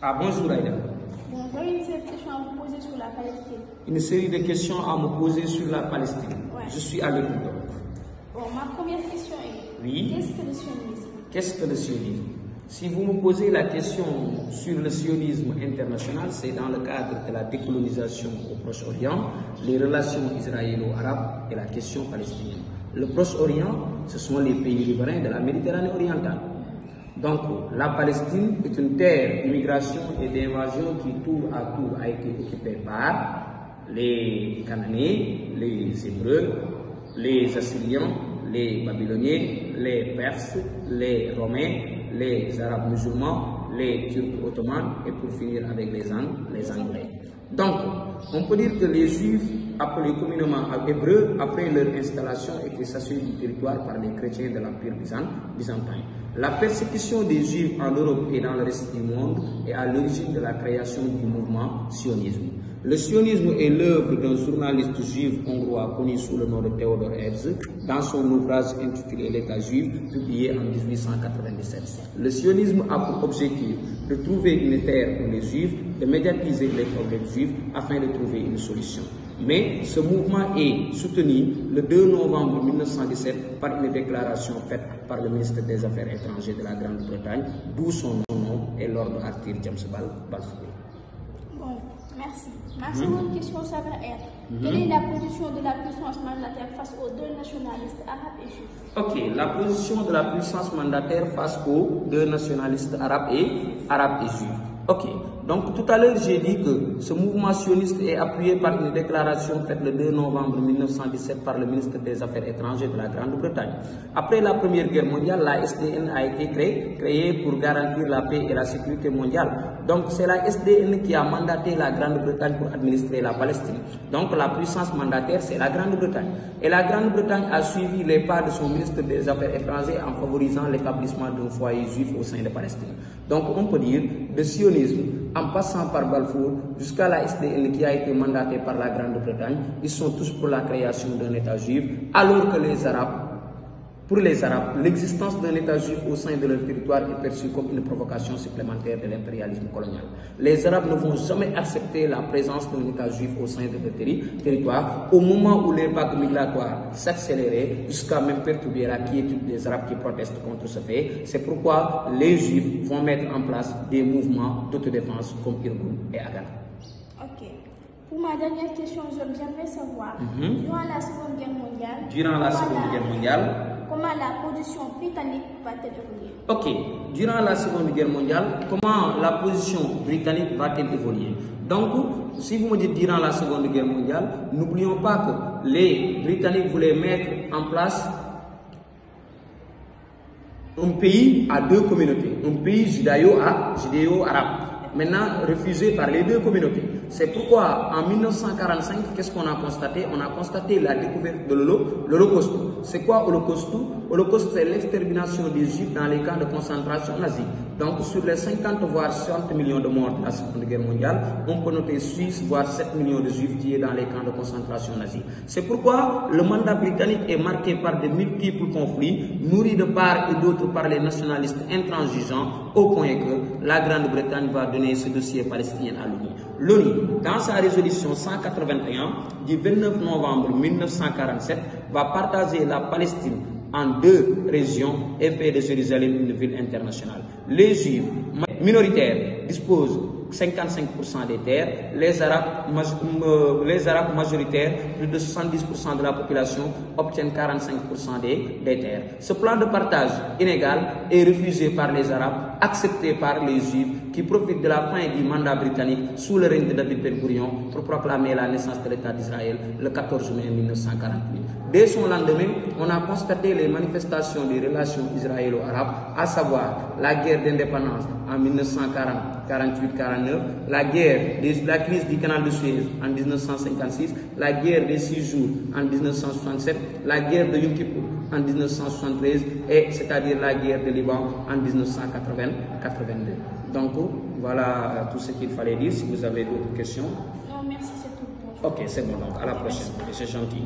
Ah, bonjour Aïda. Bon, j'aurais une série de questions à vous poser sur la Palestine. Une série de questions à me poser sur la Palestine. Ouais. Je suis à l'écoute. Bon, ma première question est, Oui. qu'est-ce que le sionisme? Qu'est-ce que le sionisme? Si vous me posez la question sur le sionisme international, c'est dans le cadre de la décolonisation au Proche-Orient, les relations israélo-arabes et la question palestinienne. Le Proche-Orient, ce sont les pays riverains de la Méditerranée orientale. Donc, la Palestine est une terre d'immigration et d'invasion qui, tour à tour, a été occupée par les Cananéens, les Hébreux, les Assyriens, les Babyloniens, les Perses, les Romains, les Arabes musulmans, les Turcs ottomans et pour finir avec les Anglais. Donc, on peut dire que les Juifs, appelés communément Hébreux, après leur installation, étaient s'assurés du territoire par les chrétiens de l'Empire byzantin. La persécution des Juifs en Europe et dans le reste du monde est à l'origine de la création du mouvement sionisme. Le sionisme est l'œuvre d'un journaliste juif hongrois connu sous le nom de Theodor Herzl dans son ouvrage intitulé L'État juif, publié en 1897. Le sionisme a pour objectif de trouver une terre pour les Juifs, de médiatiser les problèmes juifs afin de trouver une solution. Mais ce mouvement est soutenu le 2 novembre 1917 par une déclaration faite par le ministre des Affaires étrangères de la Grande-Bretagne, d'où son nom est Lord Arthur James Balfour. Bon, merci. Ma seconde question, ça va être, quelle est la position de la puissance mandataire face aux deux nationalistes arabes et juifs? Ok, la position de la puissance mandataire face aux deux nationalistes arabes et juifs. Ok, donc tout à l'heure j'ai dit que ce mouvement sioniste est appuyé par une déclaration faite le 2 novembre 1917 par le ministre des Affaires étrangères de la Grande-Bretagne. Après la Première Guerre mondiale, la SDN a été créée pour garantir la paix et la sécurité mondiale. Donc c'est la SDN qui a mandaté la Grande-Bretagne pour administrer la Palestine. Donc la puissance mandataire, c'est la Grande-Bretagne. Et la Grande-Bretagne a suivi les pas de son ministre des Affaires étrangères en favorisant l'établissement d'un foyer juif au sein de Palestine. Donc on peut dire de sionisme, en passant par Balfour jusqu'à la SDN qui a été mandatée par la Grande-Bretagne, ils sont tous pour la création d'un État juif, alors que pour les Arabes, l'existence d'un État juif au sein de leur territoire est perçue comme une provocation supplémentaire de l'impérialisme colonial. Les Arabes ne vont jamais accepter la présence d'un État juif au sein de leur territoire au moment où les vagues migratoires s'accéléraient jusqu'à même perturber la quiétude des Arabes qui protestent contre ce fait. C'est pourquoi les Juifs vont mettre en place des mouvements d'autodéfense comme Irgun et Agal. Ok. Pour ma dernière question, j'aimerais savoir, durant la Seconde Guerre mondiale, comment la position britannique va-t-elle évoluer? Ok, durant la Seconde Guerre mondiale, comment la position britannique va-t-elle évoluer? Donc, si vous me dites durant la Seconde Guerre mondiale, n'oublions pas que les Britanniques voulaient mettre en place un pays à deux communautés, un pays judéo-arabe, maintenant refusé par les deux communautés. C'est pourquoi en 1945, qu'est-ce qu'on a constaté? On a constaté la découverte de l'Holocauste. C'est quoi Holocauste? Holocauste, c'est l'extermination des Juifs dans les camps de concentration nazis. Donc sur les 50 voire 60 millions de morts de la Seconde Guerre mondiale, on peut noter 6 voire 7 millions de Juifs tués dans les camps de concentration nazis. C'est pourquoi le mandat britannique est marqué par de multiples conflits, nourris de part et d'autre par les nationalistes intransigeants, au point que la Grande-Bretagne va donner ce dossier palestinien à l'ONU. L'ONU, dans sa résolution 181 du 29 novembre 1947, va partager la Palestine en deux régions et faire de Jérusalem une ville internationale. Les Juifs minoritaires disposent 55% des terres, les Arabes majoritaires, plus de 70% de la population, obtiennent 45% des terres. Ce plan de partage inégal est refusé par les Arabes, accepté par les Juifs qui profitent de la fin du mandat britannique sous le règne de David Ben Gourion pour proclamer la naissance de l'État d'Israël le 14 mai 1948. Dès son lendemain, on a constaté les manifestations des relations israélo-arabes, à savoir la guerre d'indépendance en 1940, 48-49, la crise du canal de Suez en 1956, la guerre des 6 jours en 1967, la guerre de Yom Kippour en 1973 et c'est-à-dire la guerre de Liban en 1982. Donc voilà tout ce qu'il fallait dire. Si vous avez d'autres questions. Non, merci, c'est tout. Ok, c'est bon, donc à la prochaine. C'est gentil.